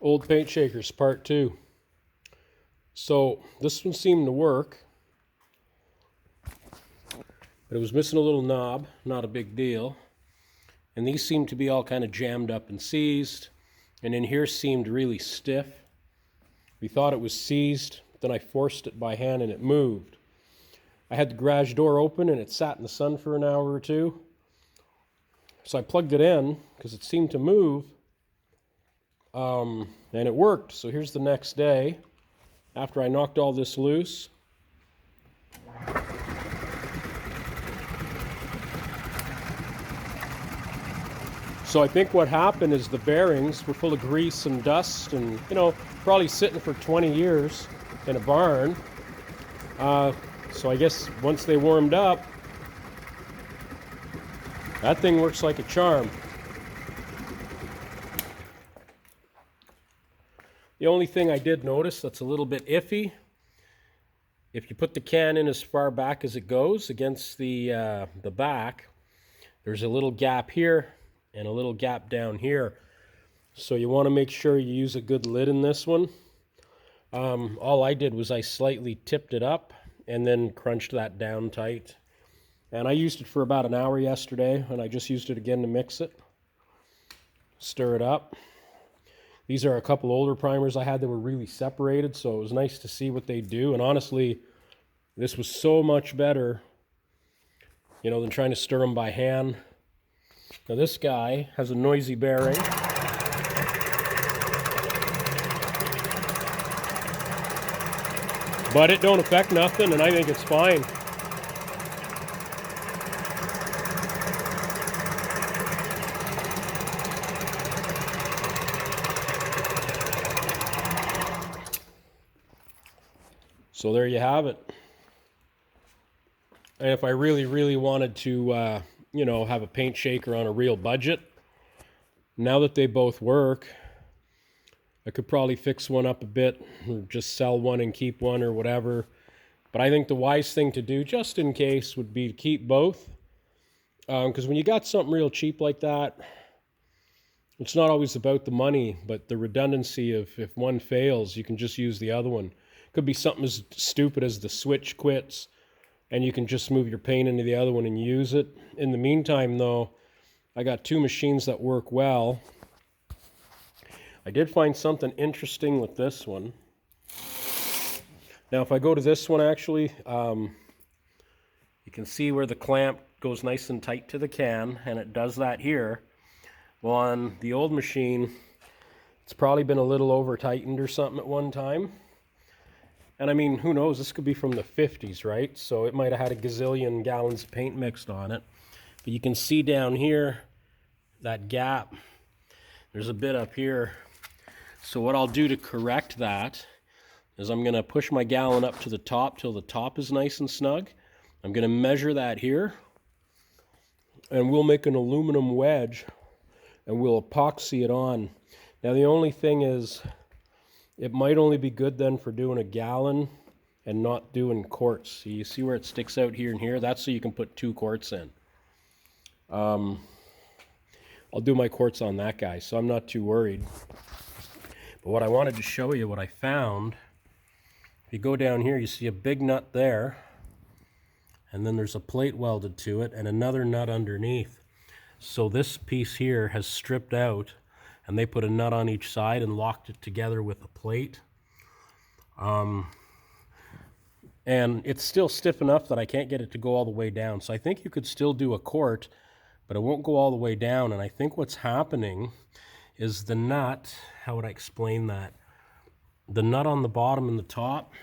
Old paint shakers, part 2. So this one seemed to work, but it was missing a little knob, not a big deal. And these seemed to be all kind of jammed up and seized. And in here seemed really stiff. We thought it was seized, then I forced it by hand and it moved. I had the garage door open and it sat in the sun for an hour or two. So I plugged it in because it seemed to move. And it worked. So here's the next day after I knocked all this loose. So I think what happened is the bearings were full of grease and dust and, probably sitting for 20 years in a barn. So I guess once they warmed up, that thing works like a charm. The only thing I did notice that's a little bit iffy, if you put the can in as far back as it goes against the back, there's a little gap here and a little gap down here. So you want to make sure you use a good lid in this one. All I did was I slightly tipped it up and then crunched that down tight. And I used it for about an hour yesterday, and I just used it again to mix it. Stir it up. These are a couple older primers I had that were really separated, so it was nice to see what they do. And honestly, this was so much better, than trying to stir them by hand. Now this guy has a noisy bearing. But it don't affect nothing, and I think it's fine. So there you have it. And if I really, really wanted to, have a paint shaker on a real budget, now that they both work, I could probably fix one up a bit or just sell one and keep one or whatever. But I think the wise thing to do, just in case, would be to keep both. Because when you got something real cheap like that, it's not always about the money, but the redundancy of if one fails, you can just use the other one. Could be something as stupid as the switch quits, and you can just move your paint into the other one and use it. In the meantime, though, I got 2 machines that work well. I did find something interesting with this one. Now, if I go to this one, actually, you can see where the clamp goes nice and tight to the can, and it does that here. Well, on the old machine, it's probably been a little over-tightened or something at one time. And I mean, who knows, this could be from the 50s, right? So it might have had a gazillion gallons of paint mixed on it. But you can see down here, that gap. There's a bit up here. So what I'll do to correct that is I'm going to push my gallon up to the top till the top is nice and snug. I'm going to measure that here. And we'll make an aluminum wedge and we'll epoxy it on. Now the only thing is, it might only be good then for doing a gallon and not doing quarts. So you see where it sticks out here and here? That's so you can put 2 quarts in. I'll do my quarts on that guy, so I'm not too worried. But what I wanted to show you, what I found, if you go down here, you see a big nut there, and then there's a plate welded to it and another nut underneath. So this piece here has stripped out, and they put a nut on each side and locked it together with a plate. And it's still stiff enough that I can't get it to go all the way down. So I think you could still do a quart, but it won't go all the way down. And I think what's happening is the nut, how would I explain that? The nut on the bottom and the top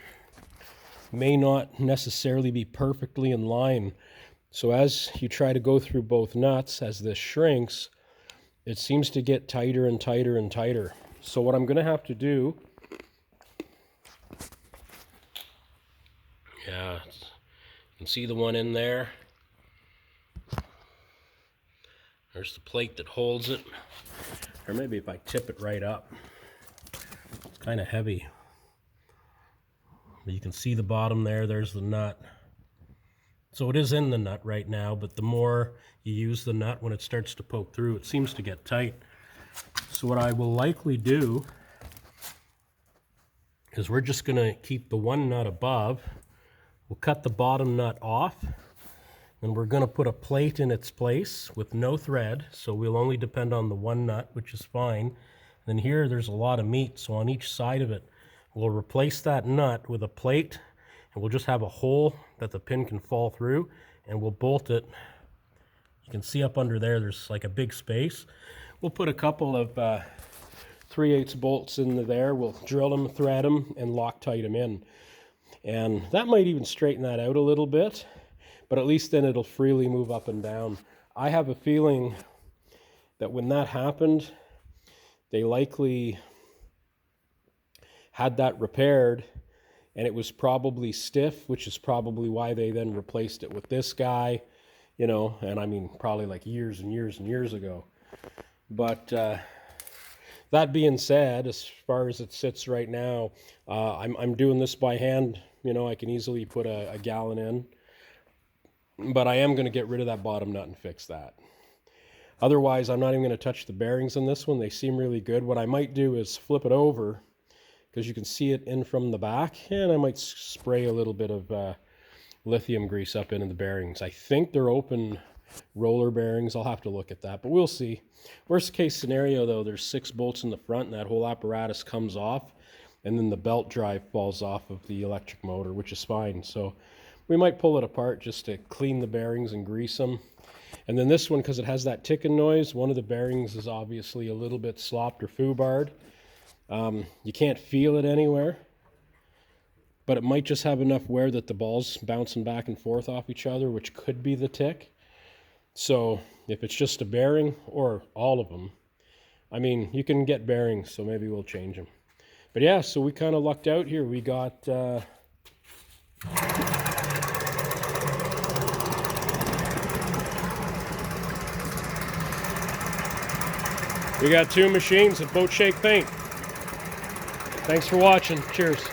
may not necessarily be perfectly in line. So as you try to go through both nuts, as this shrinks, it seems to get tighter and tighter and tighter. So what I'm going to have to do, you can see the one in there. There's the plate that holds it. Or maybe if I tip it right up. It's kind of heavy. But you can see the bottom there, there's the nut. So it is in the nut right now, but the more you use the nut, when it starts to poke through, it seems to get tight. So what I will likely do is we're just going to keep the one nut above. We'll cut the bottom nut off, and we're going to put a plate in its place with no thread, so we'll only depend on the one nut, which is fine. Then here there's a lot of meat, so on each side of it, we'll replace that nut with a plate, and we'll just have a hole that the pin can fall through, and we'll bolt it. You can see up under there, there's like a big space. We'll put a couple of 3/8 bolts into there. We'll drill them, thread them, and Loctite them in. And that might even straighten that out a little bit, but at least then it'll freely move up and down. I have a feeling that when that happened, they likely had that repaired, and it was probably stiff, which is probably why they then replaced it with this guy, you know, and I mean probably like years and years and years ago. But that being said, as far as it sits right now, I'm doing this by hand. You know, I can easily put a gallon in, but I am going to get rid of that bottom nut and fix that. Otherwise, I'm not even going to touch the bearings on this one. They seem really good. What I might do is flip it over, because you can see it in from the back, and I might spray a little bit of lithium grease up into the bearings. I think they're open roller bearings. I'll have to look at that, but we'll see. Worst case scenario though, there's 6 bolts in the front, and that whole apparatus comes off, and then the belt drive falls off of the electric motor, which is fine. So we might pull it apart just to clean the bearings and grease them. And then this one, because it has that ticking noise, one of the bearings is obviously a little bit slopped or foobarred. You can't feel it anywhere, but it might just have enough wear that the ball's bouncing back and forth off each other, which could be the tick. So if it's just a bearing, or all of them, I mean, you can get bearings, so maybe we'll change them. But yeah, so we kind of lucked out here. We got we got 2 machines of Boat Shake Paint. Thanks for watching. Cheers.